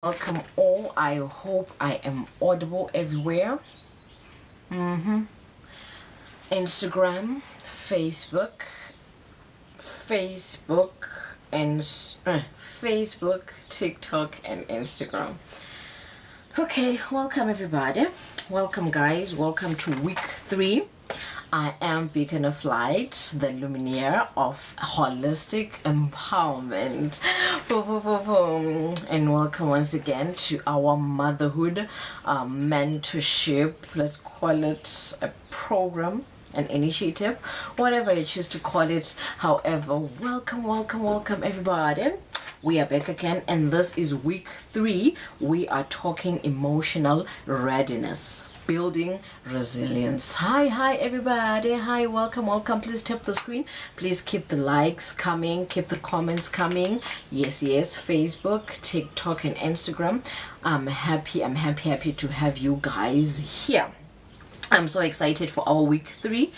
Welcome all. I hope I am audible everywhere. Instagram, Facebook and Facebook, TikTok and Instagram. Okay, welcome everybody. Welcome guys. Welcome to week 3. I am Beacon of Light, the luminaire of holistic empowerment. And welcome once again to our motherhood mentorship. Let's call it a program, an initiative, whatever you choose to call it. However, welcome everybody. We are back again, and this is week 3. We are talking emotional readiness, building resilience. Hi everybody. Hi, welcome. Please tap the screen. Please keep the likes coming, keep the comments coming. Yes, Facebook, TikTok and Instagram. I'm happy to have you guys here. I'm so excited for our week 3.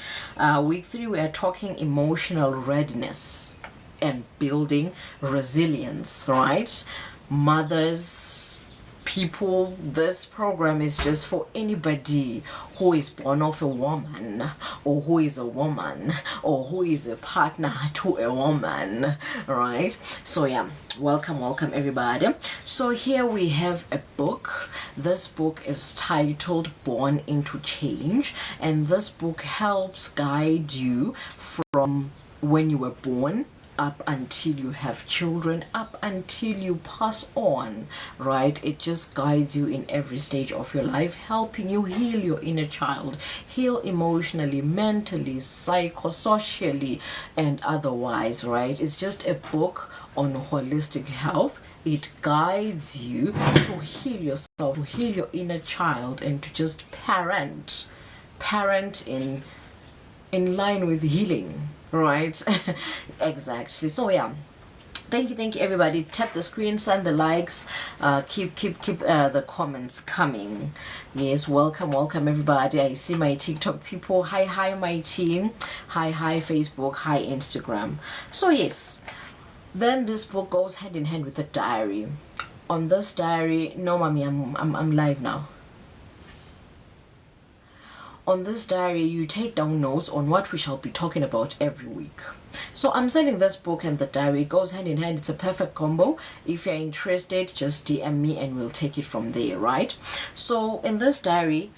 Week 3 we are talking emotional readiness and building resilience, right? Mothers, people, this program is just for anybody who is born of a woman, or who is a woman, or who is a partner to a woman, right? So yeah, welcome everybody. So here we have a book. This book is titled Born into Change, and this book helps guide you from when you were born up until you have children, up until you pass on, right? It just guides you in every stage of your life, helping you heal your inner child, heal emotionally, mentally, psychosocially, and otherwise, right? It's just a book on holistic health. It guides you to heal yourself, to heal your inner child, and to just parent in line with healing, right? Exactly. So yeah, thank you everybody. Tap the screen, send the likes, keep the comments coming. Yes, welcome everybody. I see my TikTok people. Hi my team. Hi Facebook. Hi Instagram. So yes, then this book goes hand in hand with a diary. On this diary, no mommy, I'm live now. On this diary, you take down notes on what we shall be talking about every week. So I'm sending this book and the diary. It goes hand in hand. It's a perfect combo. If you're interested, just DM me and we'll take it from there, right? So in this diary,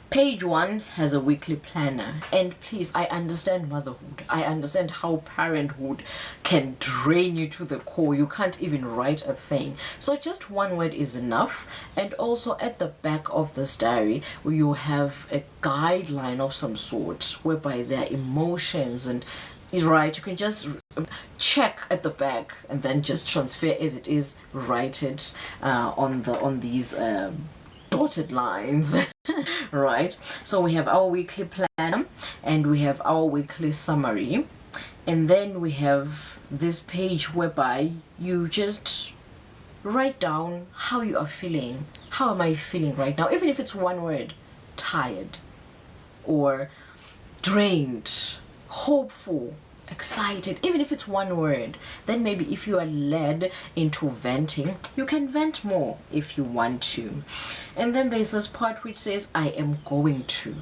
page 1 has a weekly planner. And please, I understand motherhood. I understand how parenthood can drain you to the core. You can't even write a thing. So just one word is enough. And also at the back of this diary, you have a guideline of some sort, whereby there are emotions and right, you can just check at the back and then just transfer as it is, write it on these dotted lines. Right, so we have our weekly plan and we have our weekly summary, and then we have this page whereby you just write down how you are feeling. How am I feeling right now? Even if it's one word: tired, or drained, hopeful, excited. Even if it's one word, then maybe if you are led into venting, you can vent more if you want to. And then there's this part which says I'm going to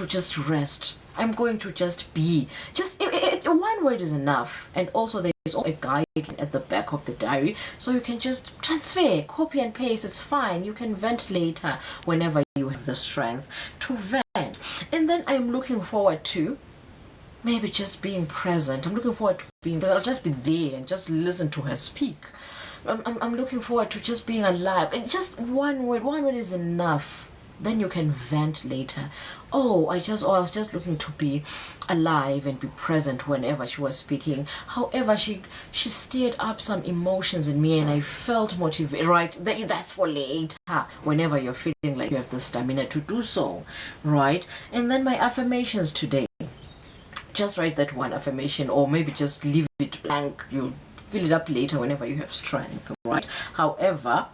just rest. I'm going to just be. Just one word is enough. And also there's a guideline at the back of the diary, so you can just transfer, copy and paste. It's fine. You can vent later whenever you have the strength to vent. And then I'm looking forward to maybe just being present. I'm looking forward to being present. I'll just be there and just listen to her speak. I'm looking forward to just being alive. And just one word is enough. Then you can vent later. I was just looking to be alive and be present whenever she was speaking. However, she stirred up some emotions in me and I felt motivated, right? That's for later, whenever you're feeling like you have the stamina to do so, right? And then my affirmations today. Just write that one affirmation, or maybe just leave it blank. You'll fill it up later whenever you have strength, right? However,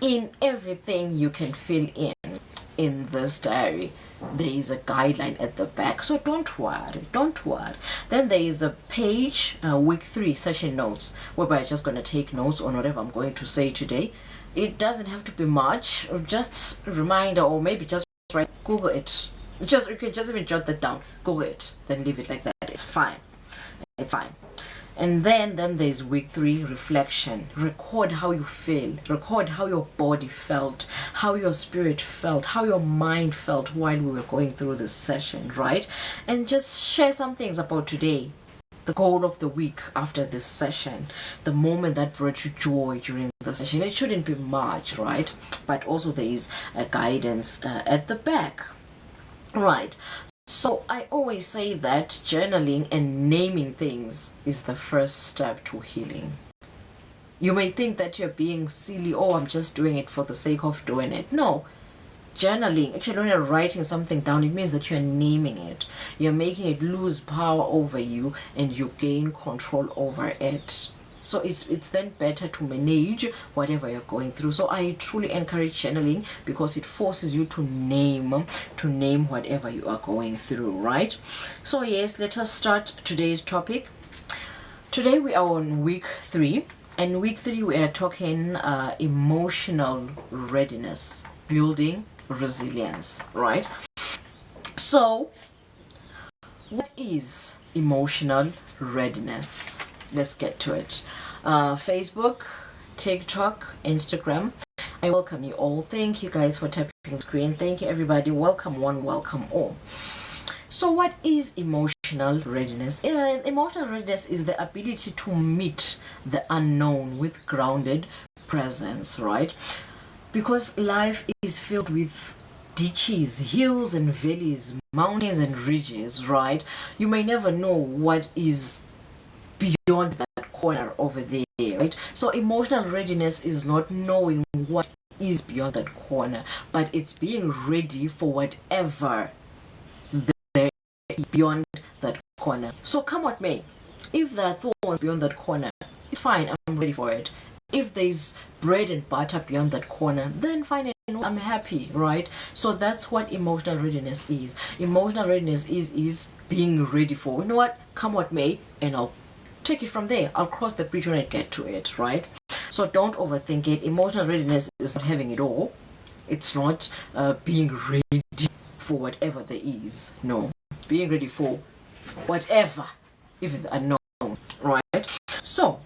in everything you can fill in. in this diary, there is a guideline at the back, so don't worry. Then there is a page, week 3 session notes, whereby I'm just going to take notes on whatever I'm going to say today. It doesn't have to be much, or just a reminder, or maybe just write, Google it. You can just even jot that down, Google it, then leave it like that. It's fine. And then there's week 3 reflection. Record how you feel. Record how your body felt, how your spirit felt, how your mind felt while we were going through this session, right? And just share some things about today, the goal of the week after this session, the moment that brought you joy during the session. It shouldn't be much, right? But also there is a guidance at the back, right? So I always say that journaling and naming things is the first step to healing. You may think that you're being silly, oh, I'm just doing it for the sake of doing it. No. Journaling, actually when you're writing something down, it means that you're naming it. You're making it lose power over you and you gain control over it. So it's then better to manage whatever you're going through. So I truly encourage journaling because it forces you to name whatever you are going through, right? So yes, let us start today's topic. Today we are on week 3, and week 3 we are talking emotional readiness, building resilience, right? So what is emotional readiness? Let's get to it. Facebook, TikTok, Instagram, I welcome you all. Thank you guys for tapping the screen. Thank you everybody. Welcome one, welcome all. So what is emotional readiness? Emotional readiness is the ability to meet the unknown with grounded presence, right? Because life is filled with ditches, hills and valleys, mountains and ridges, right? You may never know what is beyond that corner over there, right? So emotional readiness is not knowing what is beyond that corner, but it's being ready for whatever there is beyond that corner. So come what may, if there are thorns beyond that corner, it's fine, I'm ready for it. If there's bread and butter beyond that corner, then fine, I'm happy, right? So that's what emotional readiness is. Emotional readiness is being ready for, you know what, come what may, and I'll take it from there. I'll cross the bridge when I get to it, right? So don't overthink it. Emotional readiness is not having it all. It's not being ready for whatever there is. No, being ready for whatever, even the unknown, right? So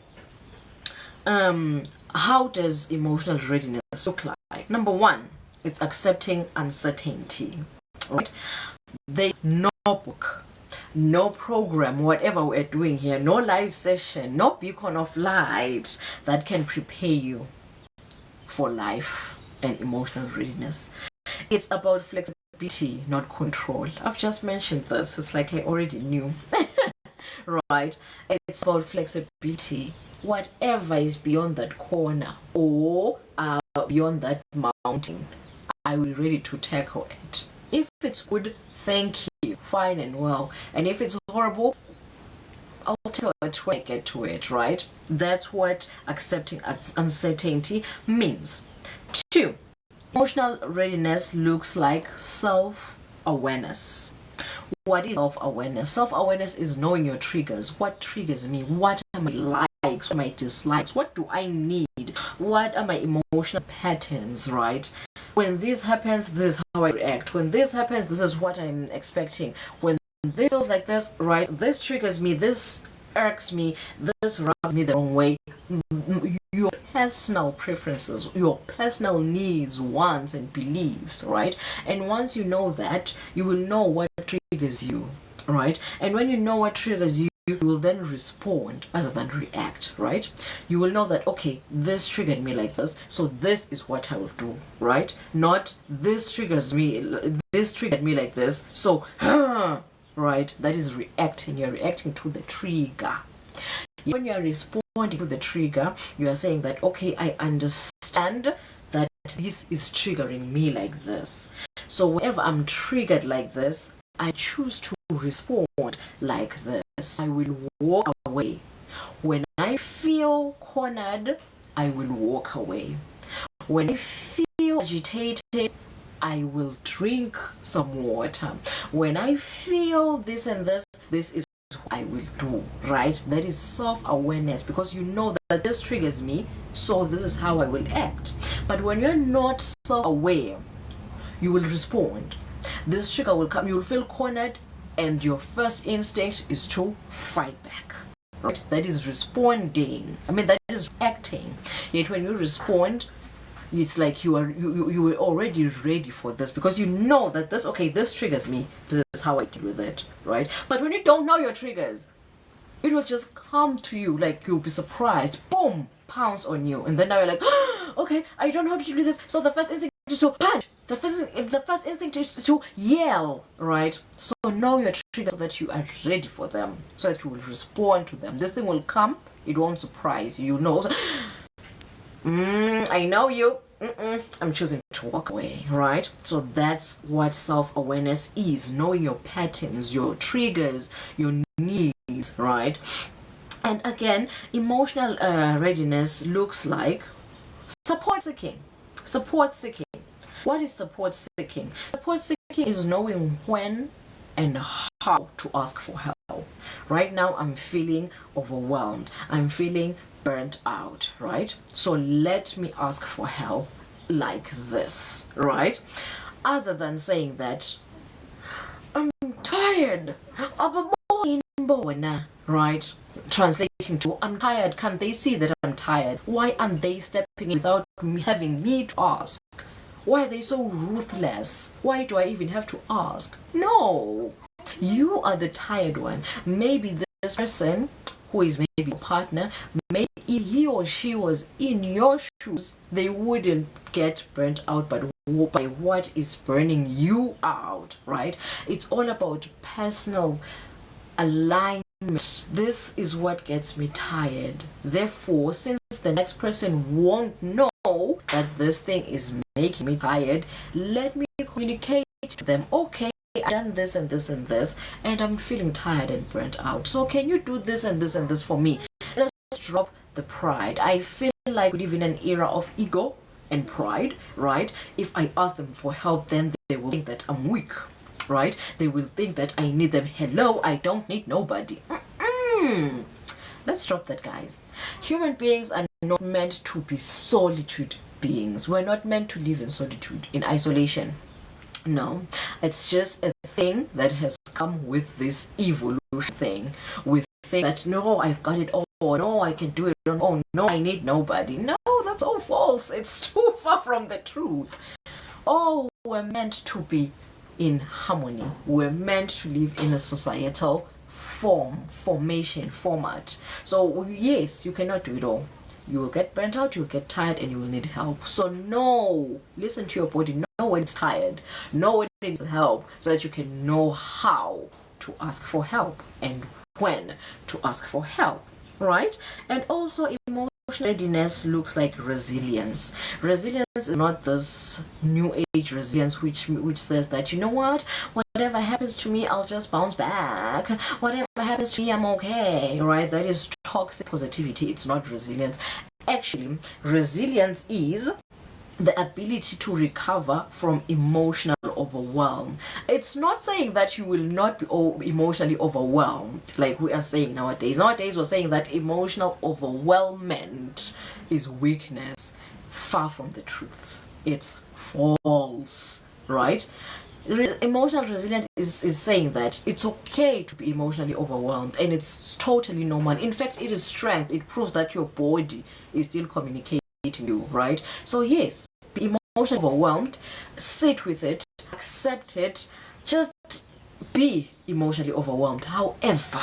how does emotional readiness look like? Number 1, it's accepting uncertainty, right? There's no book, no program, whatever we're doing here, no live session, no beacon of light that can prepare you for life and emotional readiness. It's about flexibility, not control. I've just mentioned this. It's like I already knew. Right? It's about flexibility. Whatever is beyond that corner or beyond that mountain, I will be ready to tackle it. If it's good, thank you, fine and well. And if it's horrible, I'll tell it when I get to it, right? That's what accepting uncertainty means. 2, emotional readiness looks like self-awareness. What is self-awareness? Self-awareness is knowing your triggers. What triggers me? What are my likes? What are my dislikes? What do I need? What are my emotional patterns, right? When this happens, this is how I react. When this happens, this is what I'm expecting. When this feels like this, right? This triggers me, this irks me, this rubs me the wrong way. Your personal preferences, your personal needs, wants, and beliefs, right? And once you know that, you will know what triggers you, right? And when you know what triggers you, you will then respond rather than react, right? You will know that, okay, this triggered me like this, so this is what I will do, right? Not this triggered me like this, so right? That is reacting. You're reacting to the trigger. When you are responding to the trigger, you are saying that, okay, I understand that this is triggering me like this. So whenever I'm triggered like this, I choose to respond like this. I will walk away. When I feel cornered, I will walk away. When I feel agitated, I will drink some water. When I feel this and this is what I will do, right? That is self-awareness, because you know that this triggers me, so this is how I will act. But when you're not self-aware, you will respond. This trigger will come, you will feel cornered, and your first instinct is to fight back. Right? That is responding. That is acting. Yet when you respond, it's like you were already ready for this, because you know that this triggers me. This is how I deal with it, right? But when you don't know your triggers, it will just come to you, like you'll be surprised, boom, pounce on you, and then now you're like, okay, I don't know how to do this. So the first instinct is to punch. The first instinct is to yell, right? So know your triggers so that you are ready for them, so that you will respond to them. This thing will come, it won't surprise you. You know, I know you. I'm choosing to walk away, right? So that's what self-awareness is: knowing your patterns, your triggers, your needs, right? And again, emotional readiness looks like support seeking. Support seeking. What is support seeking? Support seeking is knowing when and how to ask for help. Right now, I'm feeling overwhelmed. I'm feeling burnt out, right? So let me ask for help like this, right? Other than saying that I'm tired of a boy, right? Translating to I'm tired. Can they see that I'm tired? Why aren't they stepping in without having me to ask? Why are they so ruthless? Why do I even have to ask? No, you are the tired one. Maybe this person who is maybe your partner, maybe if he or she was in your shoes, they wouldn't get burnt out by what is burning you out, right? It's all about personal alignment. This is what gets me tired. Therefore, since the next person won't know that this thing is making me tired, let me communicate to them, okay, I've done this and this and this, and I'm feeling tired and burnt out. So can you do this and this and this for me? Let's drop the pride. I feel like we live in an era of ego and pride, right? If I ask them for help, then they will think that I'm weak, right? They will think that I need them. Hello, I don't need nobody. Let's drop that, guys. Human beings are not meant to be solitude beings. We're not meant to live in solitude, in isolation. No, it's just a thing that has come with this evolution thing. With think that no, I've got it all. No, I can do it on my own. No, I need nobody. No, that's all false. It's too far from the truth. Oh, we're meant to be in harmony. We're meant to live in a societal format. So yes, you cannot do it all. You will get burnt out, you will get tired, and you will need help. So no, listen to your body. Know when it's tired, know when it needs help, so that you can know how to ask for help and when to ask for help, right? And also, emotional readiness looks like resilience. Resilience is not this new age resilience which says that, you know what, whatever happens to me, I'll just bounce back. Whatever happens to me, I'm okay, right? That is toxic positivity. It's not resilience. Actually, resilience is the ability to recover from emotional overwhelm. It's not saying that you will not be emotionally overwhelmed like we are saying nowadays. Nowadays we're saying that emotional overwhelmment is weakness. Far from the truth. It's false, right? Emotional resilience is saying that it's okay to be emotionally overwhelmed, and it's totally normal. In fact, it is strength. It proves that your body is still communicating to you, right? So yes, be emotionally overwhelmed, sit with it, accept it, just be emotionally overwhelmed. However,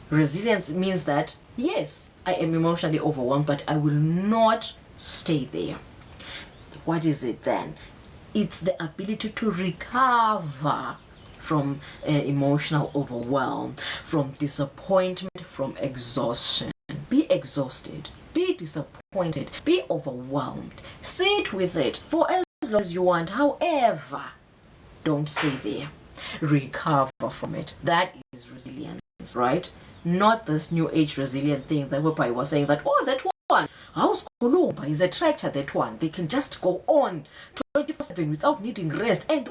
resilience means that yes, I am emotionally overwhelmed, but I will not stay there. What is it then? It's the ability to recover from emotional overwhelm, from disappointment, from exhaustion. Be exhausted, be disappointed, be overwhelmed. Sit with it for as long as you want. However, don't stay there. Recover from it. That is resilience, right? Not this new age resilient thing that whereby was saying that, oh, that one. House Columba is a tractor, that one. They can just go on 24/7 without needing rest. And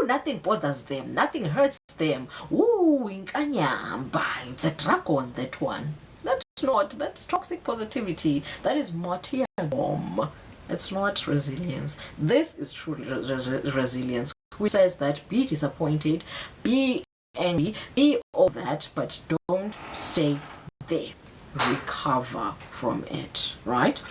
nothing bothers them. Nothing hurts them. Inkanyamba. It's a dragon, that one. That's toxic positivity. That is martyrdom. It's not resilience. This is true resilience, which says that be disappointed, be angry, be all that, but don't stay there. Recover from it, right?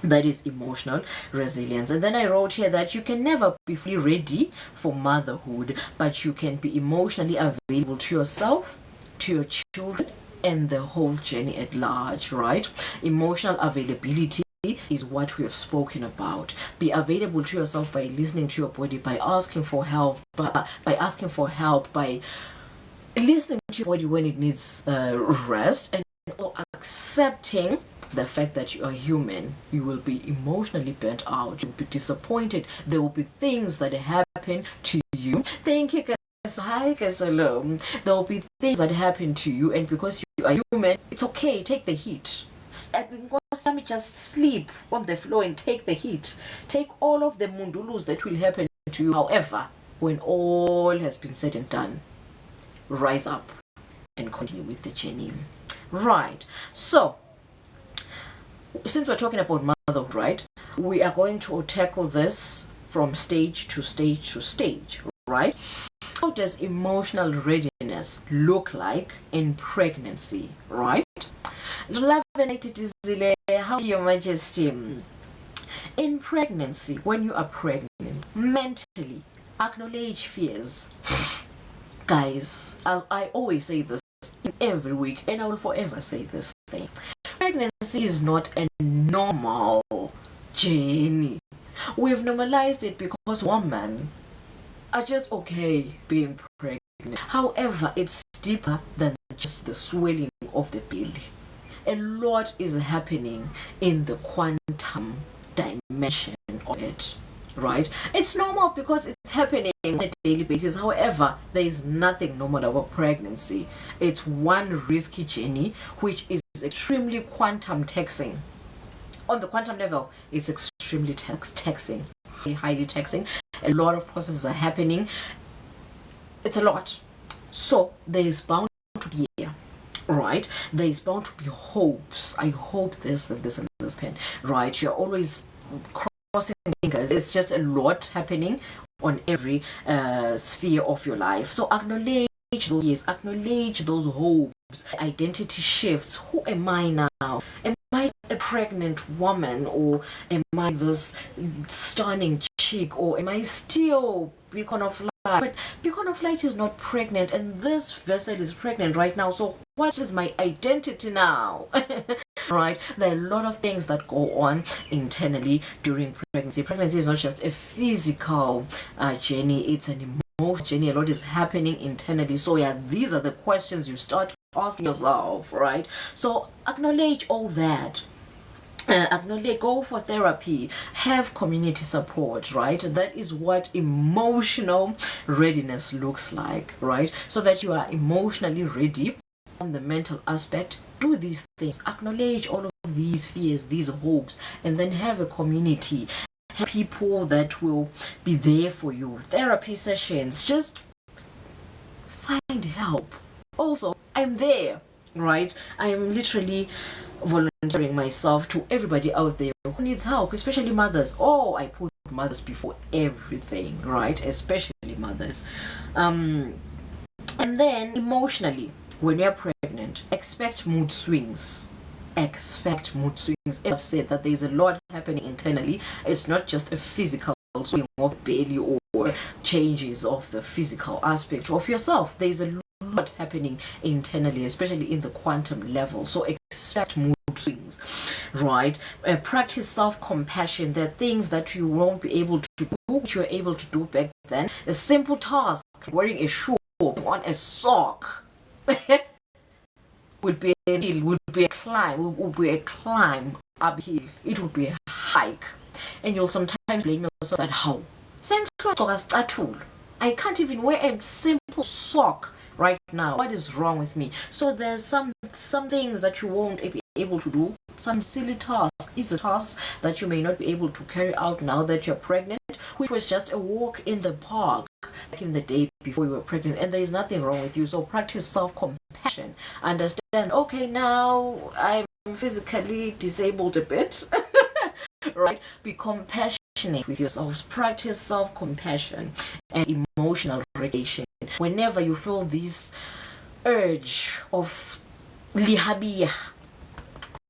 That is emotional resilience. And then I wrote here that you can never be fully ready for motherhood, but you can be emotionally available to yourself, to your children, and the whole journey at large, right? Emotional availability is what we have spoken about. Be available to yourself by listening to your body, by asking for help, by listening to your body when it needs rest, and accepting the fact that you are human. You will be emotionally burnt out. You'll be disappointed. There will be things that happen to you. Thank you, guys. Hi, guys. Hello. There will be things that happen to you, and because you are human, it's okay. Take the heat. Let me just sleep on the floor and take the heat. Take all of the mundulus that will happen to you. However, when all has been said and done, rise up and continue with the journey. Right. So, since we're talking about motherhood, right, we are going to tackle this from stage to stage to stage, right? How does emotional readiness look like in pregnancy, right? Love and light, it is how Your Majesty. In pregnancy, when you are pregnant, mentally acknowledge fears. Guys, I always say this in every week, and I will forever say this thing. Pregnancy is not a normal journey. We've normalized it because women are just okay being pregnant. However, it's deeper than just the swelling of the belly. A lot is happening in the quantum dimension of it, right? It's normal because it's happening on a daily basis. However, there is nothing normal about pregnancy. It's one risky journey which is extremely quantum taxing. On the quantum level, it's extremely taxing, highly taxing. A lot of processes are happening. It's a lot. So there is bound to be, right? There is bound to be hopes. I hope this and this and this pen, right? You're always crossing fingers. It's just a lot happening on every sphere of your life. So acknowledge those years, acknowledge those hopes, identity shifts. Who am I now? Am I a pregnant woman, or am I this stunning chick, or am I still beacon of light? But beacon of light is not pregnant, and this vessel is pregnant right now. So what is my identity now? Right? There are a lot of things that go on internally during pregnancy. Pregnancy is not just a physical journey, it's an emotional journey. A lot is happening internally. So yeah, these are the questions you start asking yourself, right? So acknowledge all that. Acknowledge, go for therapy, have community support, right? That is what emotional readiness looks like, right? So that you are emotionally ready on the mental aspect. Do these things, acknowledge all of these fears, these hopes, and then have a community, have people that will be there for you, therapy sessions, just find help. Also, I'm there, right? I am literally volunteering myself to everybody out there who needs help, especially mothers. I put mothers before everything, right? Especially mothers. And then emotionally, when you're pregnant, expect mood swings. Expect mood swings. As I've said, that there's a lot happening internally. It's not just a physical swing of the belly or changes of the physical aspect of yourself. There's a lot happening internally, especially in the quantum level. So expect mood swings, right? Practice self-compassion. There are things that you won't be able to do, which you were able to do back then. A simple task, wearing a shoe on a sock, would be a climb uphill. It would be a hike, and you'll sometimes blame yourself that how I can't even wear a simple sock right now? What is wrong with me? So there's some things that you won't be able to do, some silly tasks, easy tasks that you may not be able to carry out now that you're pregnant, which was just a walk in the park like in the day before you were pregnant, and there is nothing wrong with you. So practice self-compassion. Understand, okay, now I'm physically disabled a bit, right? Be compassionate with yourselves. Practice self-compassion and emotional regulation. Whenever you feel this urge of lihabia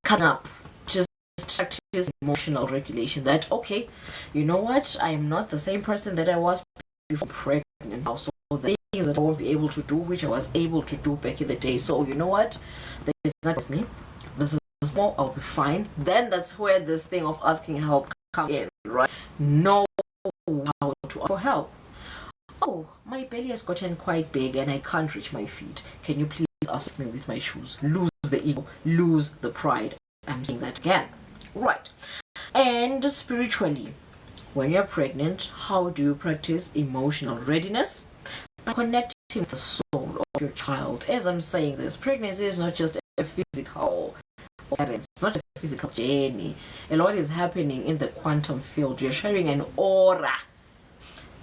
come up, just practice emotional regulation. That, okay, you know what, I am not the same person that I was before pregnant now, so the things that I won't be able to do, which I was able to do back in the day, so you know what, that is not with me, this is small, I'll be fine. Then that's where this thing of asking help comes in, right? Know how to offer help. Oh, my belly has gotten quite big and I can't reach my feet, can you please assist me with my shoes? Lose the ego, lose the pride. I'm saying that again, right? And spiritually, when you're pregnant, how do you practice emotional readiness? By connecting with the soul of your child. As I'm saying this, pregnancy is not just a physical appearance, it's not a physical journey. A lot is happening in the quantum field. You're sharing an aura.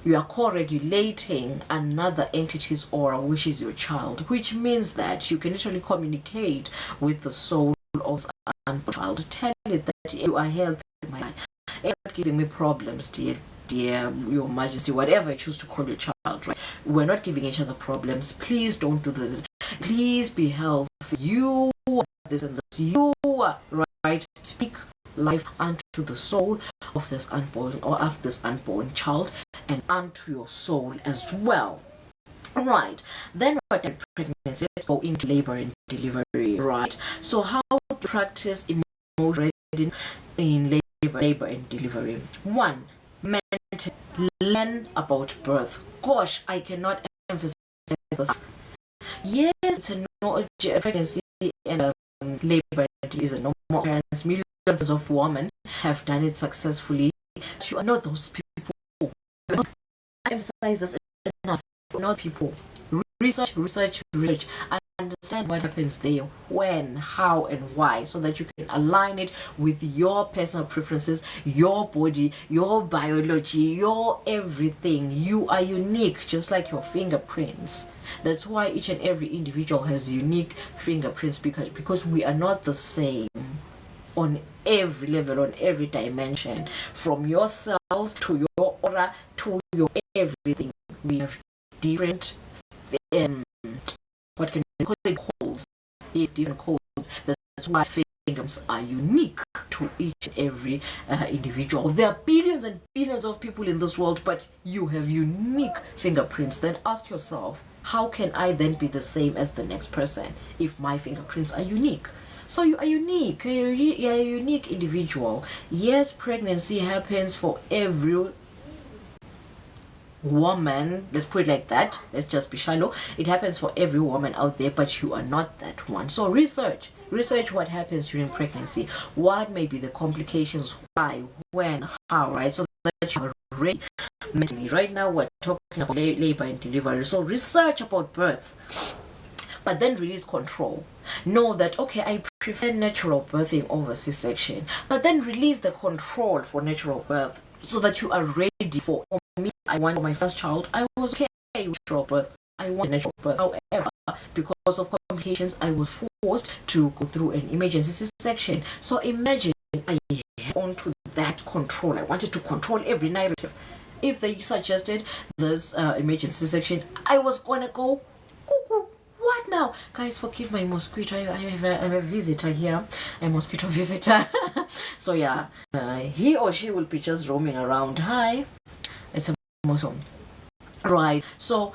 You are co-regulating another entity's aura, which is your child, which means that you can literally communicate with the soul of a child. Tell it that you are healthy, my life. You're not giving me problems, dear, your majesty, whatever you choose to call your child, right? We're not giving each other problems. Please don't do this. Please be healthy. You are this and this. You are right. Speak life unto the soul of this unborn or of this unborn child and unto your soul as well. Right. Then what pregnancy? Let's go into labor and delivery. Right. So how to practice emotional readiness in labor and delivery? 1. Learn about birth. Gosh, I cannot emphasize this. Yes, it's a no pregnancy and labor is a normal occurrence. Millions of women have done it successfully. You are not those people. I emphasize this enough. Not people. Research. Understand what happens there, when, how, and why, so that you can align it with your personal preferences, your body, your biology, your everything. You are unique, just like your fingerprints. That's why each and every individual has unique fingerprints, because we are not the same on every level, on every dimension, from your cells to your aura to your everything. We have different what can we call it, codes, different codes. That's why fingerprints are unique to each and every individual. There are billions and billions of people in this world, but you have unique fingerprints. Then ask yourself, how can I then be the same as the next person if my fingerprints are unique? So you are unique. You're a unique individual. Yes, pregnancy happens for every woman, let's put it like that, let's just be shallow. It happens for every woman out there, but you are not that one. So research what happens during pregnancy, what may be the complications, why, when, how, right? So that you are ready mentally. Right now we're talking about labor and delivery, so research about birth, but then release control. Know that, okay, I prefer natural birthing over C-section, but then release the control for natural birth so that you are ready. For me, I wanted my first child, I was okay with natural birth. I wanted natural birth. However, because of complications, I was forced to go through an emergency C-section. So imagine I held on to that control. I wanted to control every narrative. If they suggested this emergency C-section, I was gonna go cuckoo. What now? Guys, forgive my mosquito. I have a visitor here, a mosquito visitor. So yeah, he or she will be just roaming around. Hi, it's a mosquito. Right, so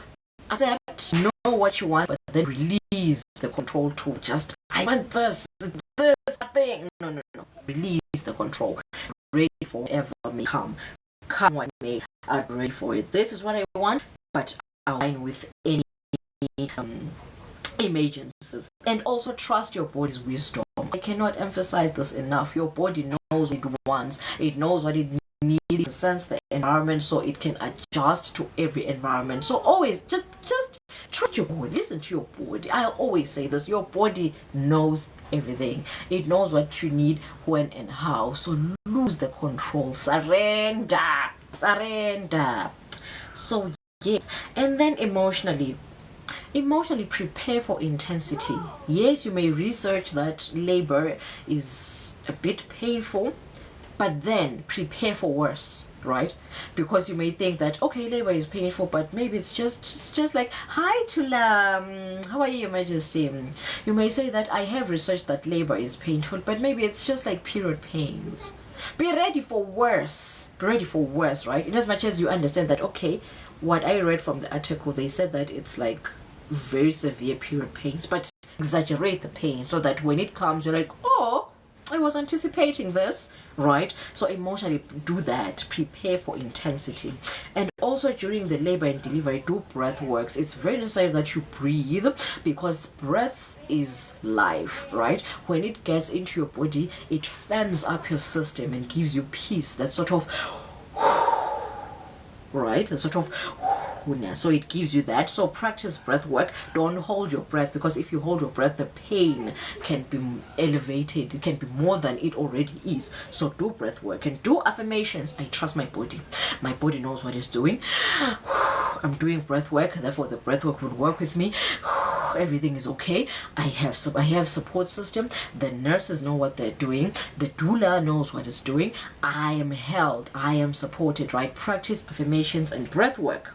accept, know what you want, but then release the control to just, I want this thing. No. Release the control. Ready for whatever may come. Come what may, I'm ready for it. This is what I want, but align with any emergencies. And also trust your body's wisdom. I cannot emphasize this enough. Your body knows what it wants. It knows what it needs. It can sense the environment, so it can adjust to every environment. So always just Trust your body. Listen to your body. I always say this. Your body knows everything. It knows what you need, when and how. So lose the control. Surrender. Surrender. So yes. And then emotionally prepare for intensity. Yes, you may research that labor is a bit painful, but then prepare for worse, right? Because you may think that, okay, labor is painful, but maybe it's just like, hi Tula, how are you, Your Majesty? You may say that I have researched that labor is painful, but maybe it's just like period pains. Be ready for worse. Be ready for worse, right? In as much as you understand that, okay, what I read from the article, they said that it's like very severe period pains, but exaggerate the pain so that when it comes, you're like, oh, I was anticipating this, right? So emotionally do that. Prepare for intensity. And also during the labor and delivery, do breath works. It's very necessary that you breathe, because breath is life, right? When it gets into your body, it fans up your system and gives you peace. That sort of right, that sort of so it gives you that. So practice breath work. Don't hold your breath, because if you hold your breath, the pain can be elevated. It can be more than it already is. So do breath work and do affirmations. I trust my body. My body knows what it's doing. I'm doing breath work, therefore the breath work will work with me. Everything is okay. I have support system. The nurses know what they're doing. The doula knows what it's doing. I am held. I am supported, right? Practice affirmations and breath work.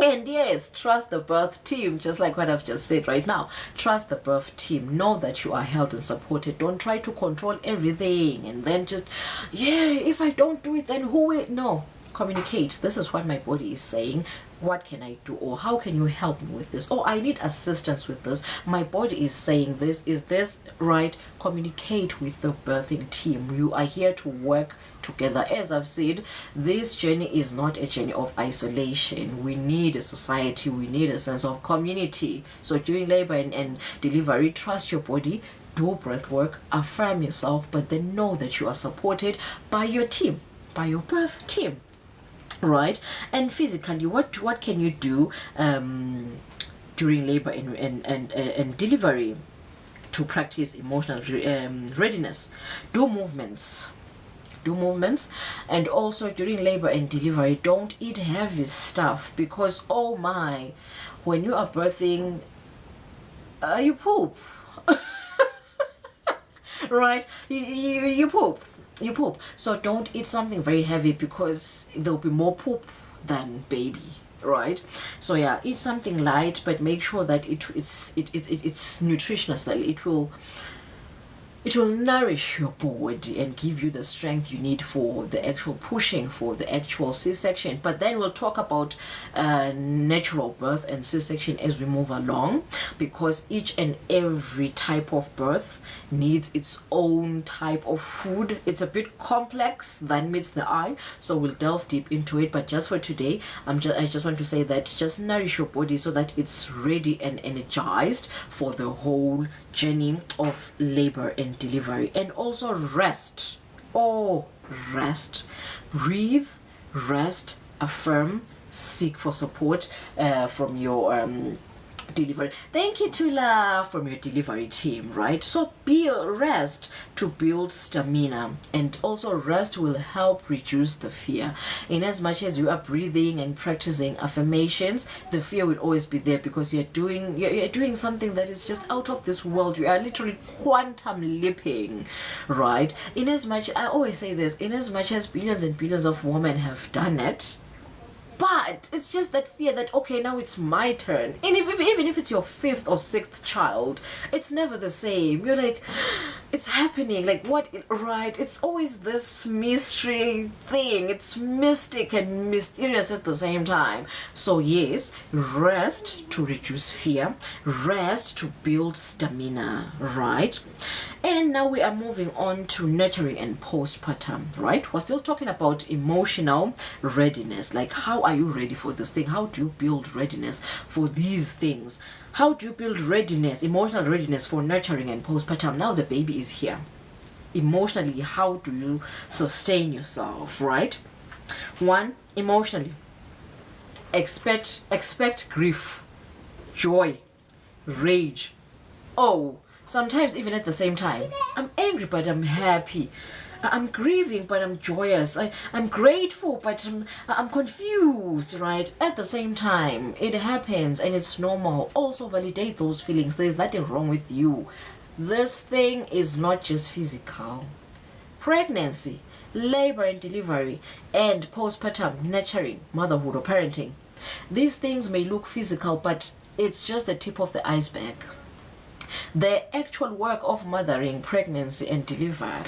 And yes, trust the birth team, just like what I've just said right now. Trust the birth team. Know that you are held and supported. Don't try to control everything and then just, yeah, if I don't do it, then who will? No. Communicate. This is what my body is saying. What can I do? Or how can you help me with this? Oh, I need assistance with this. My body is saying this. Is this right? Communicate with the birthing team. You are here to work together. As I've said, this journey is not a journey of isolation. We need a society. We need a sense of community. So during labor and delivery, trust your body. Do breath work. Affirm yourself. But then know that you are supported by your team, by your birth team. Right? And physically, what can you do during labor and delivery to practice emotional readiness? Do movements, and also during labor and delivery, don't eat heavy stuff, because oh my, when you are birthing, you poop. Right? You poop. So don't eat something very heavy, because there'll be more poop than baby, right? So yeah, eat something light, but make sure that it's nutritious, that it will nourish your body and give you the strength you need for the actual pushing, for the actual C-section. But then we'll talk about natural birth and C-section as we move along, because each and every type of birth needs its own type of food. It's a bit complex than meets the eye, so we'll delve deep into it. But just for today, I just want to say that just nourish your body so that it's ready and energized for the whole journey of labor and delivery. And also rest. Rest. Breathe, rest, affirm, seek for support from your delivery. Thank you, Tula, from your delivery team, right? So rest to build stamina, and also rest will help reduce the fear. In as much as you are breathing and practicing affirmations, the fear will always be there, because you're doing something that is just out of this world. You are literally quantum leaping, right? In as much, I always say this, in as much as billions and billions of women have done it, but it's just that fear that, okay, now it's my turn. And even if it's your 5th or 6th child, it's never the same. You're like, it's happening. Like, what, right? It's always this mystery thing. It's mystic and mysterious at the same time. So yes, rest to reduce fear. Rest to build stamina, right? And now we are moving on to nurturing and postpartum, right? We're still talking about emotional readiness. Like, how are you ready for this thing? How do you build readiness for these things? How do you build readiness, emotional readiness for nurturing and postpartum? Now the baby is here. Emotionally, how do you sustain yourself, right? One, emotionally, expect grief. joy, rage. Oh, sometimes even at the same time. I'm angry, but I'm happy. I'm grieving, but I'm joyous. I'm grateful, but I'm confused, right? At the same time, it happens and it's normal. Also validate those feelings. There's nothing wrong with you. This thing is not just physical. Pregnancy, labor and delivery, and postpartum nurturing, motherhood or parenting. These things may look physical, but it's just the tip of the iceberg. The actual work of mothering, pregnancy, and delivery,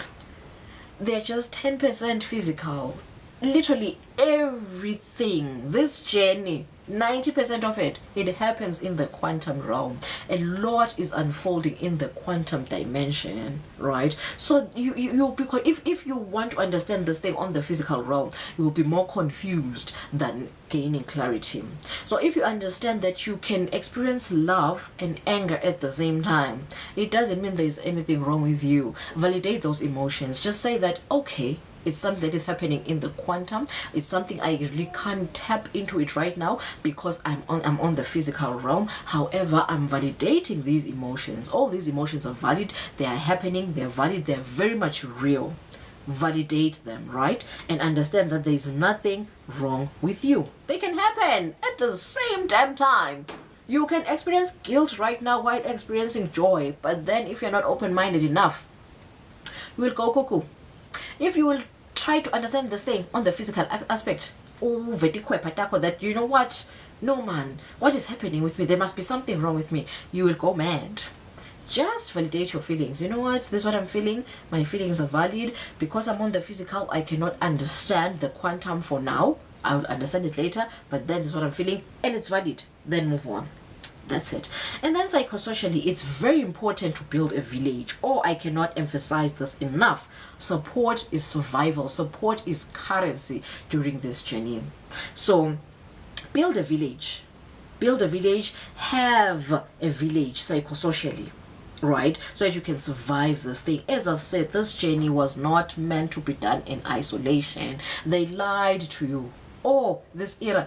they're just 10% physical. Literally everything, this journey, 90% of it happens in the quantum realm. A lot is unfolding in the quantum dimension, right? So you'll be, if you want to understand this thing on the physical realm, you will be more confused than gaining clarity. So if you understand that you can experience love and anger at the same time, it doesn't mean there's anything wrong with you. Validate those emotions. Just say that, okay, it's something that is happening in the quantum. It's something I really can't tap into it right now because I'm on the physical realm. However, I'm validating these emotions. All these emotions are valid. They are happening. They're valid. They're very much real. Validate them, right? And understand that there's nothing wrong with you. They can happen at the same damn time. You can experience guilt right now while experiencing joy. But then if you're not open-minded enough, you will go cuckoo. If you will try to understand this thing on the physical aspect, that you know what, no man, what is happening with me? There must be something wrong with me. You will go mad. Just validate your feelings. You know what, this is what I'm feeling. My feelings are valid. Because I'm on the physical, I cannot understand the quantum for now. I will understand it later, but then this is what I'm feeling and it's valid. Then move on. That's it. And then psychosocially, it's very important to build a village. Oh, I cannot emphasize this enough. Support is survival. Support is currency during this journey. So build a village. Build a village. Have a village psychosocially. Right? So that you can survive this thing. As I've said, this journey was not meant to be done in isolation. They lied to you. Oh, this era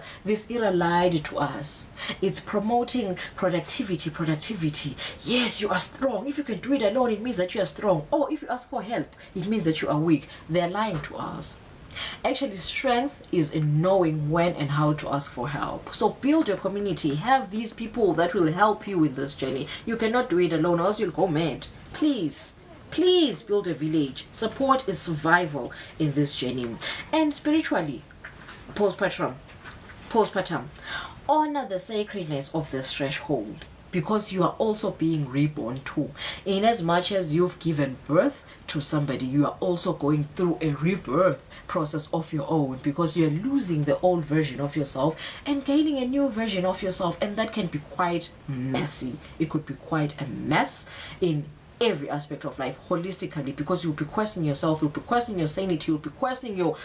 lied to us. It's promoting productivity. Yes, you are strong. If you can do it alone, it means that you are strong. Oh, if you ask for help, it means that you are weak. They're lying to us. Actually, strength is in knowing when and how to ask for help. So build your community. Have these people that will help you in this journey. You cannot do it alone, or else you'll go mad. Please build a village. Support is survival in this journey. And spiritually, postpartum, honor the sacredness of this threshold, because you are also being reborn too. In as much as you've given birth to somebody, you are also going through a rebirth process of your own, because you're losing the old version of yourself and gaining a new version of yourself, and that can be quite messy. It could be quite a mess in every aspect of life holistically, because you'll be questioning yourself, you'll be questioning your sanity, you'll be questioning your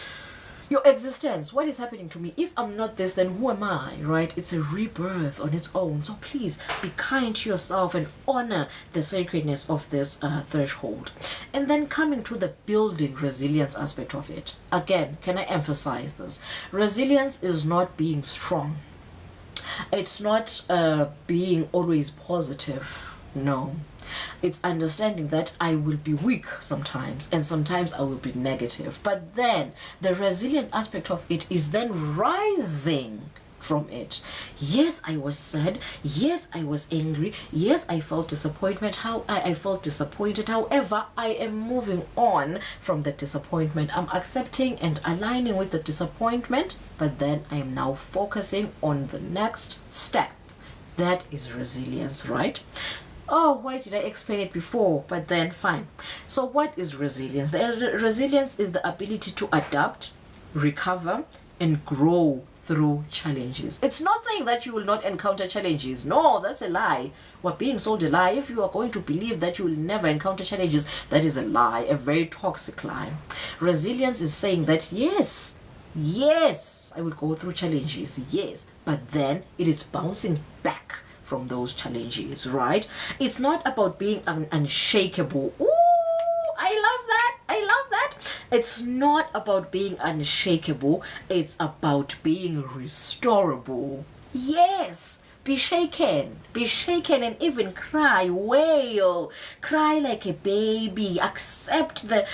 existence. What is happening to me? If I'm not this, then who am I, right? It's a rebirth on its own. So please be kind to yourself and honor the sacredness of this threshold. And then coming to the building resilience aspect of it. Again, can I emphasize this? Resilience is not being strong. It's not being always positive. No. It's understanding that I will be weak sometimes, and sometimes I will be negative. But then the resilient aspect of it is then rising from it. Yes, I was sad. Yes, I was angry. Yes, I felt disappointment. I felt disappointed. However, I am moving on from the disappointment. I'm accepting and aligning with the disappointment, but then I am now focusing on the next step. That is resilience, right? Oh, why did I explain it before? But then fine. So what is resilience? Resilience is the ability to adapt, recover, and grow through challenges. It's not saying that you will not encounter challenges. No, that's a lie. We're being sold a lie. If you are going to believe that you will never encounter challenges, that is a lie, a very toxic lie. Resilience is saying that yes, I will go through challenges, yes, but then it is bouncing back from those challenges, right? It's not about being unshakable. Ooh, I love that. It's not about being unshakable. It's about being restorable. Yes, be shaken, and even cry, wail, cry like a baby, accept the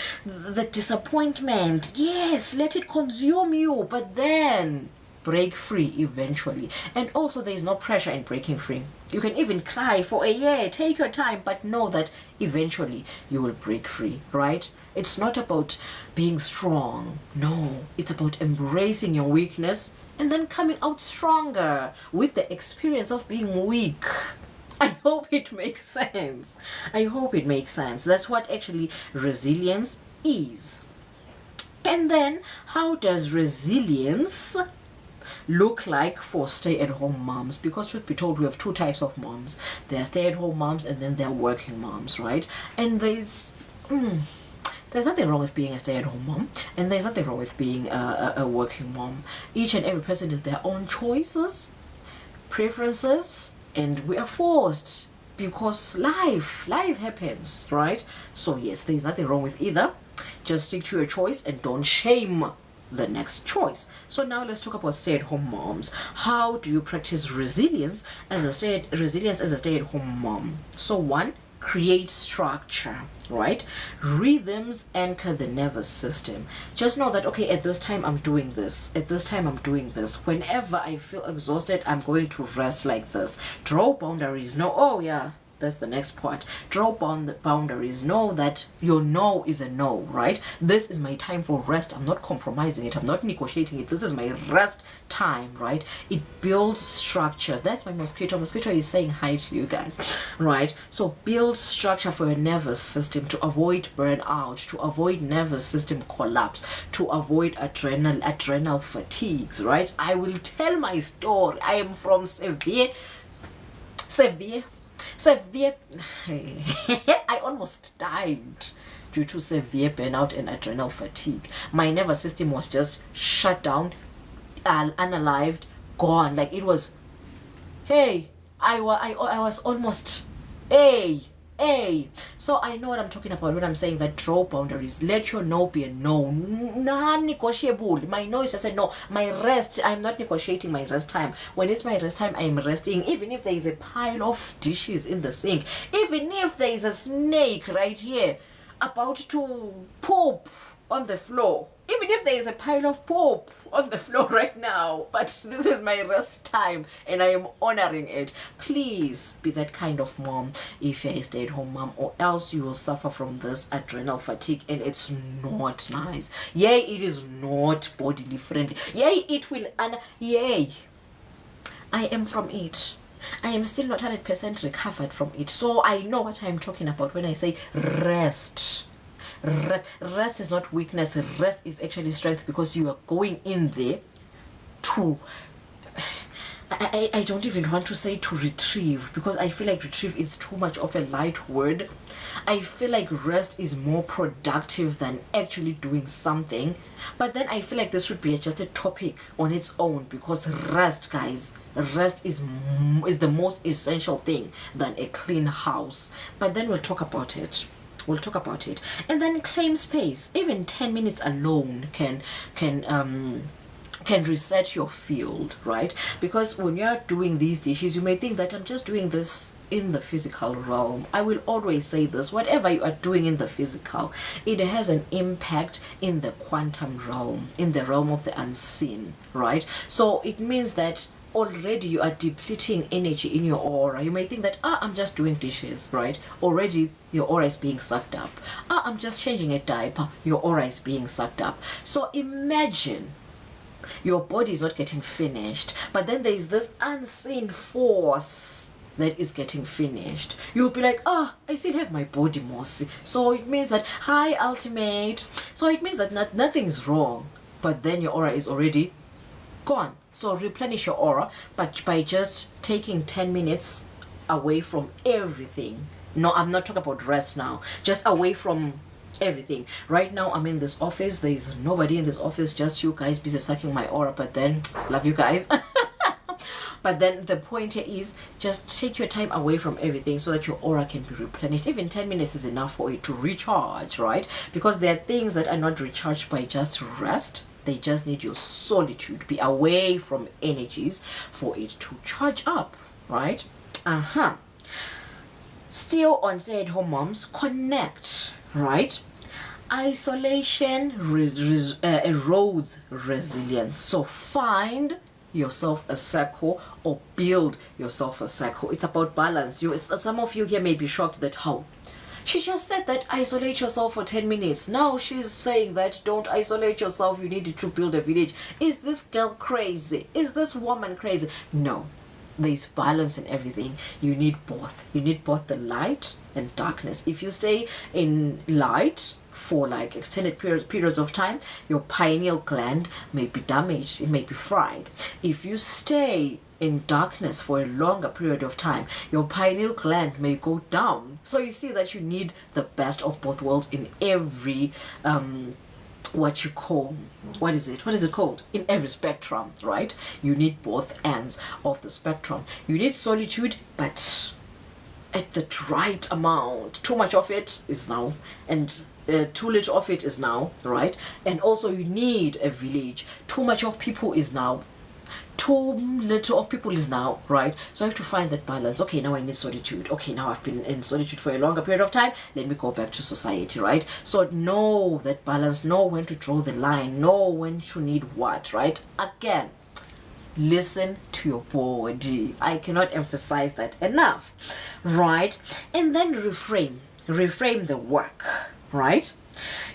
disappointment. Yes, let it consume you, but then break free eventually. And also, there is no pressure in breaking free. You can even cry for a year, take your time, but know that eventually you will break free, right? It's not about being strong. No, it's about embracing your weakness and then coming out stronger with the experience of being weak. I hope it makes sense. I hope it makes sense. That's what actually resilience is. And then, how does resilience look like for stay-at-home moms? Because truth be told, we have two types of moms. There are stay-at-home moms and then there are working moms, right? And there's nothing wrong with being a stay-at-home mom, and there's nothing wrong with being a working mom. Each and every person has their own choices, preferences, and we are forced because life happens, right? So yes, there's nothing wrong with either. Just stick to your choice and don't shame the next choice. So now let's talk about stay-at-home moms. How do you practice resilience as a stay-at-home mom? So one, create structure, right? Rhythms anchor the nervous system. Just know that, okay, at this time I'm doing this, at this time I'm doing this. Whenever I feel exhausted, I'm going to rest like this. Draw boundaries. No, oh yeah, that's the next part. Draw boundaries. Know that your no is a no, right? This is my time for rest. I'm not compromising it. I'm not negotiating it. This is my rest time, right? It builds structure. That's my mosquito. Mosquito is saying hi to you guys, right? So build structure for your nervous system to avoid burnout, to avoid nervous system collapse, to avoid adrenal fatigues, right? I will tell my story. I am from severe I almost died due to severe burnout and adrenal fatigue. My nervous system was just shut down, unalived, gone. Like it was, hey, I was almost, hey. So I know what I'm talking about when I'm saying that draw boundaries. Let your no be a no, non-negotiable. My no is just a no. My rest, I'm not negotiating my rest time. When it's my rest time, I'm resting. Even if there is a pile of dishes in the sink, even if there is a snake right here about to poop on the floor, even if there is a pile of poop on the floor right now, but this is my rest time and I am honoring it. Please be that kind of mom if you're a stay-at-home mom, or else you will suffer from this adrenal fatigue, and it's not nice. Yay, it is not bodily friendly. Yay, it will yay, I am from it. I am still not 100% recovered from it, so I know what I'm talking about when I say rest. Rest is not weakness. Rest is actually strength, because you are going in there to I don't even want to say to retrieve, because I feel like retrieve is too much of a light word. I feel like rest is more productive than actually doing something. But then I feel like this should be just a topic on its own, because rest, guys, rest is the most essential thing than a clean house. But then we'll talk about it. And then claim space. Even 10 minutes alone can reset your field, right? Because when you're doing these dishes, you may think that I'm just doing this in the physical realm. I will always say this: whatever you are doing in the physical, it has an impact in the quantum realm, in the realm of the unseen, right? So it means that already you are depleting energy in your aura. You may think that, I'm just doing dishes, right? Already your aura is being sucked up. I'm just changing a diaper. Your aura is being sucked up. So imagine your body is not getting finished, but then there is this unseen force that is getting finished. You'll be like, I still have my body, Mossy. So it means that, hi, ultimate. So it means that nothing's wrong, but then your aura is already gone. So replenish your aura, but by just taking 10 minutes away from everything. No, I'm not talking about rest now. Just away from everything. Right now I'm in this office. There is nobody in this office, just you guys busy sucking my aura. But then, love you guys. But then the point here is just take your time away from everything so that your aura can be replenished. Even 10 minutes is enough for it to recharge, right? Because there are things that are not recharged by just rest. They just need your solitude. Be away from energies for it to charge up. right? Still on stay-at-home moms, connect, right? Isolation erodes resilience. So find yourself a circle or build yourself a circle. It's about balance. Some of you here may be shocked that how she just said that isolate yourself for 10 minutes. Now she's saying that don't isolate yourself, you need to build a village. Is this girl crazy? Is this woman crazy? No. There's balance in everything. You need both. You need both the light and darkness. If you stay in light for like extended periods of time, your pineal gland may be damaged, it may be fried. If you stay in darkness for a longer period of time, your pineal gland may go down. So you see that you need the best of both worlds in every what is it called, in every spectrum, right? You need both ends of the spectrum. You need solitude, but at the right amount. Too much of it is now, and too little of it is now, right? And also you need a village. Too much of people is now, too little of people is now, right? So I have to find that balance. Okay, now I need solitude. Okay, now I've been in solitude for a longer period of time, let me go back to society, right? So know that balance, know when to draw the line, know when to need what, right? Again, listen to your body. I cannot emphasize that enough, right? And then reframe the work, right?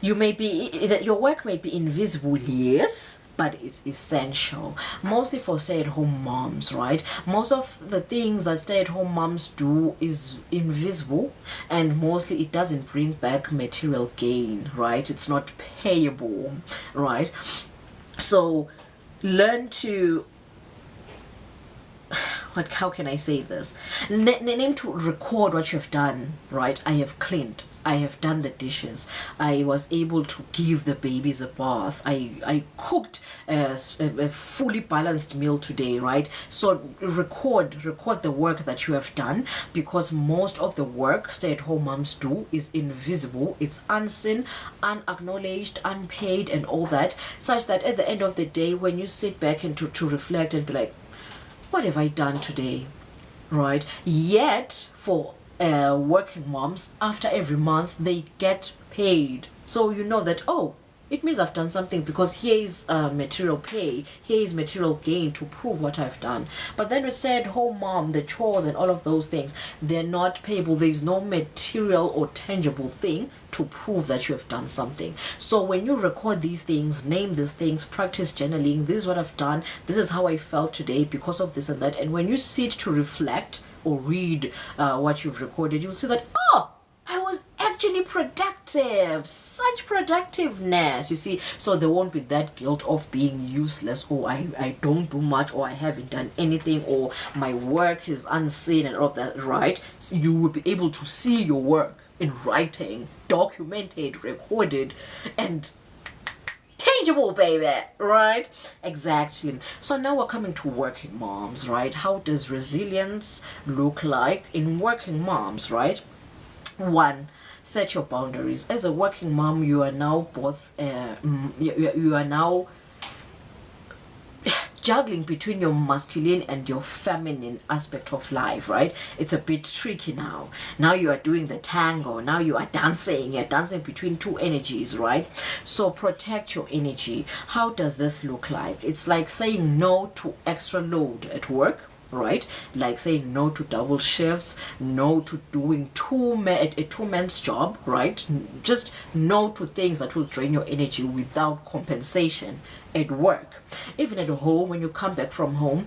Your work may be invisible, yes, but it's essential, mostly for stay-at-home moms, right? Most of the things that stay-at-home moms do is invisible, and mostly it doesn't bring back material gain, right? It's not payable, right? So learn to how can I say this? Name to record what you have done, right? I have cleaned, I have done the dishes, I was able to give the babies a bath, I cooked a fully balanced meal today, right? So record the work that you have done, because most of the work stay-at-home moms do is invisible, it's unseen, unacknowledged, unpaid, and all that, such that at the end of the day, when you sit back and to reflect and be like, what have I done today, right? Yet for working moms, after every month they get paid, so you know that, oh, it means I've done something, because here is material pay, here is material gain to prove what I've done. But then with stay-at-home mom, the chores and all of those things, they're not payable. There's no material or tangible thing to prove that you have done something. So when you record these things, name these things, practice journaling, this is what I've done, this is how I felt today because of this and that. And when you sit to reflect or read what you've recorded, you'll see that, oh, I was actually productive, such productiveness, you see. So there won't be that guilt of being useless, or I don't do much, or I haven't done anything, or my work is unseen and all of that, right? So you will be able to see your work in writing, documented, recorded, and tangible, baby, right? Exactly. So now we're coming to working moms, right? How does resilience look like in working moms, right? One, set your boundaries. As a working mom, you are now both you are now juggling between your masculine and your feminine aspect of life, right? It's a bit tricky now. Now you are doing the tango, now you are dancing, you're dancing between two energies, right? So protect your energy. How does this look like? It's like saying no to extra load at work, right? Like saying no to double shifts, no to doing a two-man's job, right? Just no to things that will drain your energy without compensation at work. Even at home, when you come back from home,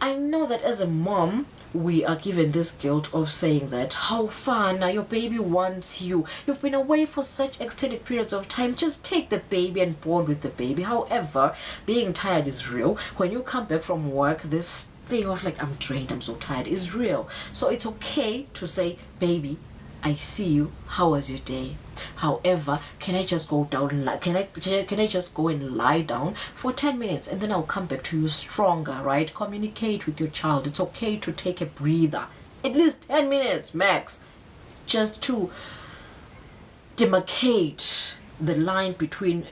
I know that as a mom, we are given this guilt of saying that, how fun, your baby wants you, you've been away for such extended periods of time, just take the baby and bond with the baby. However, being tired is real. When you come back from work, this thing of like, I'm drained, I'm so tired, is real. So it's okay to say, baby, I see you, how was your day? However, can I just go down and can I just go and lie down for 10 minutes and then I'll come back to you stronger, right? Communicate with your child. It's okay to take a breather, at least 10 minutes max, just to demarcate the line between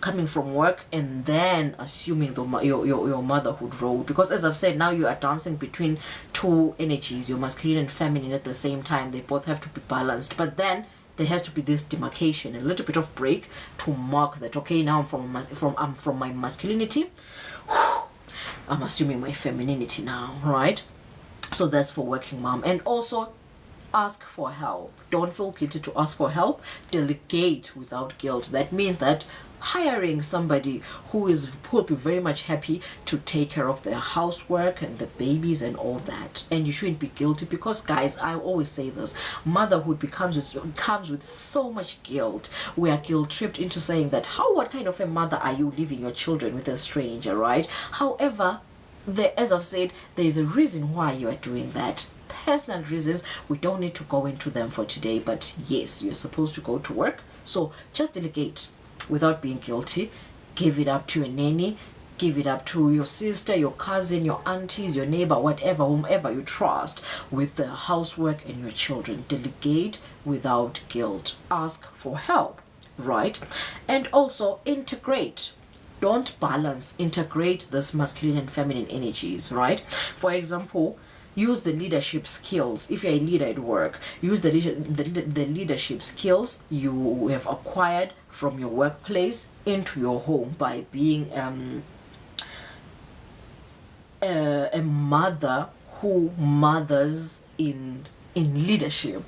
coming from work and then assuming your motherhood role, because as I've said, now you are dancing between two energies, your masculine and feminine at the same time. They both have to be balanced, but then there has to be this demarcation, a little bit of break to mark that, okay, now I'm from my masculinity, I'm assuming my femininity now, right? So that's for working mom. And also, ask for help. Don't feel guilty to ask for help. Delegate without guilt. That means that hiring somebody who will be very much happy to take care of their housework and the babies and all that. And you shouldn't be guilty, because guys, I always say this, motherhood comes with so much guilt. We are guilt tripped into saying that, what kind of a mother are you leaving your children with a stranger, right? However, as I've said, there is a reason why you are doing that. Personal reasons, we don't need to go into them for today, but yes, you're supposed to go to work, so just delegate without being guilty. Give it up to a nanny, give it up to your sister, your cousin, your aunties, your neighbor, whatever, whomever you trust with the housework and your children. Delegate without guilt. Ask for help, right? And also integrate. Don't balance, integrate this masculine and feminine energies, right? For example, use the leadership skills. If you're a leader at work, use the leadership skills you have acquired from your workplace into your home by being a mother who mothers in leadership.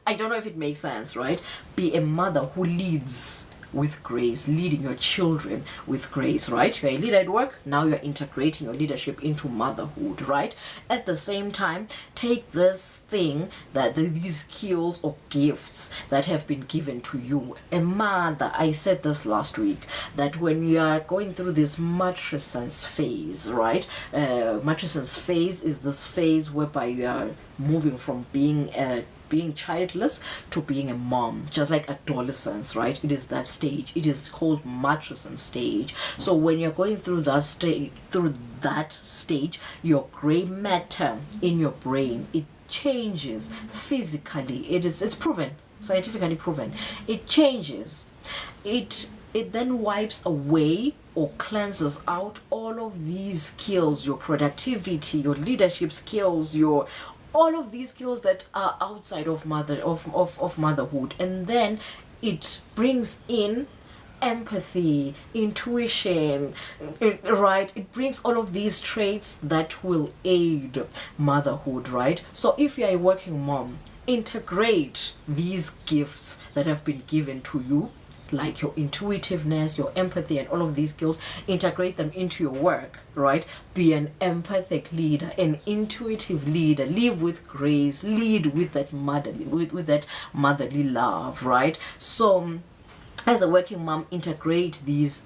I don't know if it makes sense, right? Be a mother who leads with grace, leading your children with grace, right? You're a leader at work, now you're integrating your leadership into motherhood, right? At the same time, take this thing, these skills or gifts that have been given to you. A mother, I said this last week, that when you are going through this matrescence phase, right? Matrescence phase is this phase whereby you are moving from being childless to being a mom, just like adolescence, right? It is that stage. It is called matrescence stage. So when you're going through that stage, your gray matter in your brain, it changes physically. It's proven, scientifically proven. It changes. It then wipes away or cleanses out all of these skills, your productivity, your leadership skills, all of these skills that are outside of motherhood, and then it brings in empathy, intuition, right? It brings all of these traits that will aid motherhood, right? So if you're a working mom, integrate these gifts that have been given to you, like your intuitiveness, your empathy, and all of these skills, integrate them into your work, right? Be an empathic leader, an intuitive leader, live with grace, lead with that motherly love, right? So as a working mom, integrate these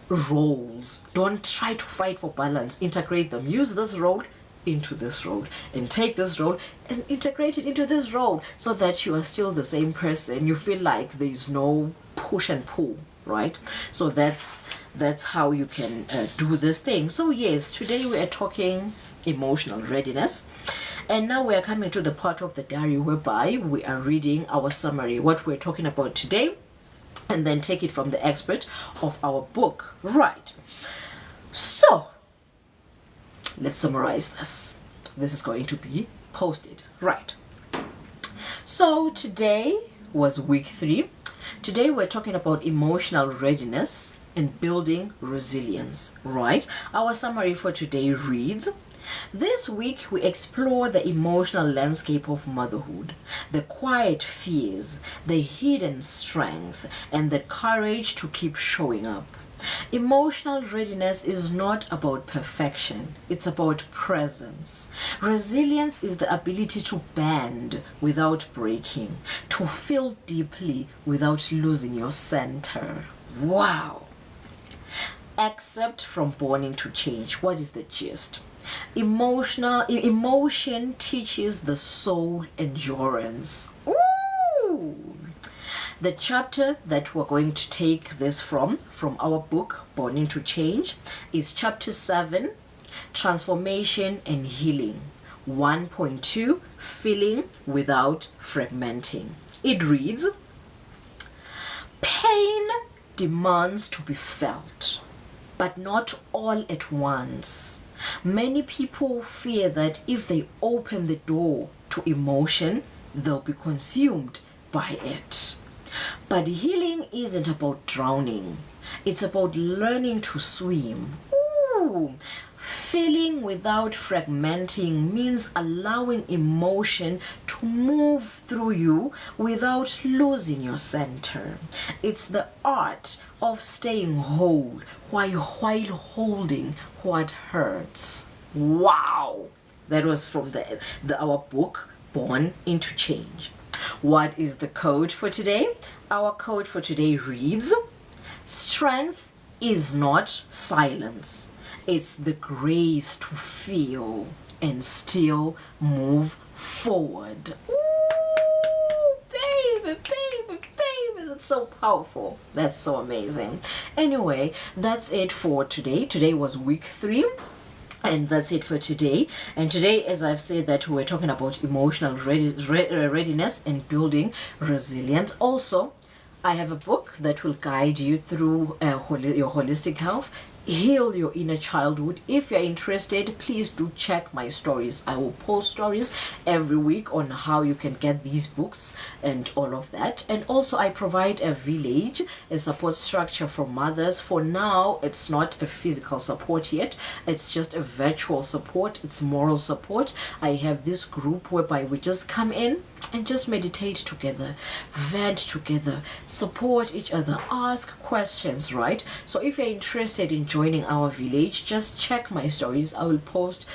roles. Don't try to fight for balance. Integrate them. Use this role into this role, and take this role and integrate it into this role, so that you are still the same person. You feel like there's no push and pull, right? So that's how you can do this thing. So yes, today we are talking emotional readiness, and now we are coming to the part of the diary whereby we are reading our summary, what we're talking about today, and then take it from the expert of our book, right? So let's summarize this. This is going to be posted, right? So today was week 3. Today we're talking about emotional readiness and building resilience, right? Our summary for today reads: this week we explore the emotional landscape of motherhood, the quiet fears, the hidden strength, and the courage to keep showing up. Emotional readiness is not about perfection, it's about presence. Resilience is the ability to bend without breaking, to feel deeply without losing your center. Wow! Except from Born to Change. What is the gist? Emotion teaches the soul endurance. Ooh! The chapter that we're going to take this from our book, Born to Change, is chapter 7, Transformation and Healing. 1.2, Feeling Without Fragmenting. It reads: Pain demands to be felt, but not all at once. Many people fear that if they open the door to emotion, they'll be consumed by it. But healing isn't about drowning. It's about learning to swim. Ooh. Feeling without fragmenting means allowing emotion to move through you without losing your center. It's the art of staying whole while holding what hurts. Wow! That was from our book, Born into Change. What is the code for today? Our code for today reads, strength is not silence. It's the grace to feel and still move forward. Ooh, baby, baby, baby. That's so powerful. That's so amazing. Anyway, that's it for today. Today was week 3. And that's it for today. And today, as I've said, that we're talking about emotional readiness and building resilience. Also, I have a book that will guide you through your holistic health. Heal your inner childhood. If you're interested, please do check my stories. I will post stories every week on how you can get these books and all of that. And also I provide a village, a support structure for mothers. For now, it's not a physical support yet. It's just a virtual support. It's moral support. I have this group whereby we just come in and just meditate together, vent together, support each other, ask questions, right? So if you're interested in joining our village, just check my stories. I will post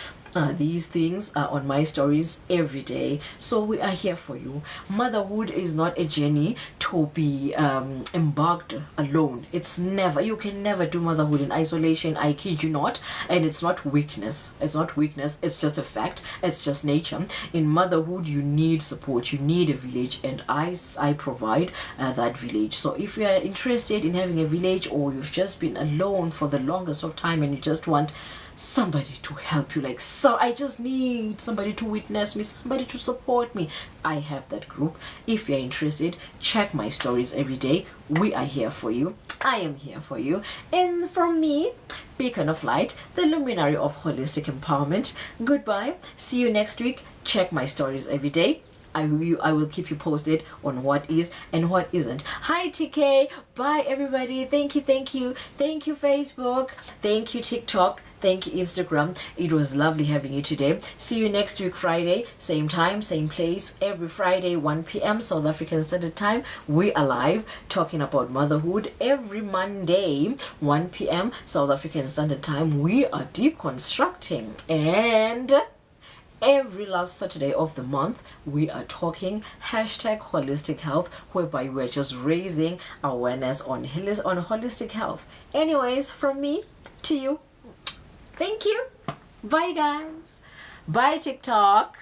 these things on my stories every day. So we are here for you. Motherhood is not a journey to be embarked alone. It's never, you can never do motherhood in isolation. I kid you not. And it's not weakness. It's not weakness. It's just a fact. It's just nature. In motherhood, you need support. You need a village, and I provide that village. So if you are interested in having a village, or you've just been alone for the longest of time and you just want somebody to help you, like, so I just need somebody to witness me, somebody to support me, I have that group. If you're interested, check my stories every day. We are here for you. I am here for you. And from me, beacon of light, the luminary of holistic empowerment, goodbye. See you next week. Check my stories every day. I will keep you posted on what is and what isn't. Hi TK, bye everybody. Thank you Facebook, thank you TikTok, thank you Instagram. It was lovely having you today. See you next week Friday, same time, same place. Every Friday 1 p.m. South African Standard Time, we are live talking about motherhood. Every Monday 1 p.m. South African Standard Time, we are deconstructing. And every last Saturday of the month, we are talking #holistic health, whereby we're just raising awareness on holistic health. Anyways, from me to you, thank you. Bye guys. Bye TikTok.